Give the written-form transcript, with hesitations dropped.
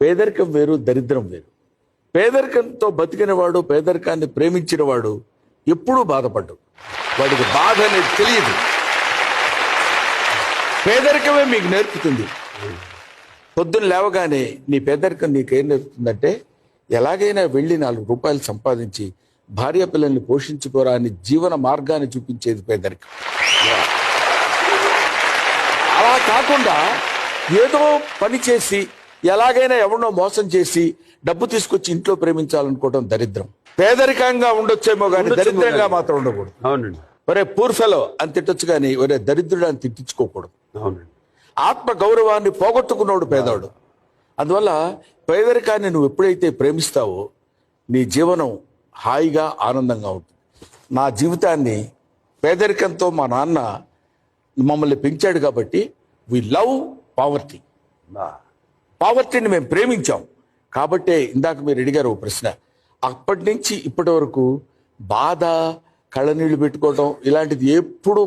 పేదరికం వేరు, దరిద్రం వేరు. పేదరికంతో బతికినవాడు, పేదరికాన్ని ప్రేమించినవాడు ఎప్పుడూ బాధపడ్డు. వాడికి బాధ అనేది తెలియదు. పేదరికమే మీకు నేర్పుతుంది. పొద్దున్న లేవగానే నీ పేదరికం నీకేం నేర్పుతుందంటే, ఎలాగైనా వెళ్ళి 4 రూపాయలు సంపాదించి భార్య పిల్లల్ని పోషించుకోరా అని జీవన మార్గాన్ని చూపించేది పేదరికం. అలా కాకుండా ఏదో పని చేసి ఎలాగైనా ఎవరినో మోసం చేసి డబ్బు తీసుకొచ్చి ఇంట్లో ప్రేమించాలనుకోవడం దరిద్రం. పేదరికంగా ఉండొచ్చేమో కానీ దరిద్రంగా మాత్రం ఉండకూడదు. అవునండి. ఒరే పూర్ ఫెలో అని తిట్టొచ్చు కానీ ఒరే దరిద్రుడు అని తిట్టించుకోకూడదు. అవునండి. ఆత్మ గౌరవాన్ని పోగొట్టుకున్నాడు పేదవాడు. అందువల్ల పేదరికాన్ని నువ్వు ఎప్పుడైతే ప్రేమిస్తావో నీ జీవనం హాయిగా ఆనందంగా ఉంటుంది. నా జీవితాన్ని పేదరికంతో మా నాన్న మమ్మల్ని పెంచాడు కాబట్టి వి లవ్ పావర్టీ. పావర్టీని మేము ప్రేమించాం కాబట్టే ఇందాక మీరు అడిగారు ప్రశ్న. అప్పటి నుంచి ఇప్పటి వరకు బాధ, కళ్ళనీళ్ళు పెట్టుకోవడం ఇలాంటిది ఎప్పుడు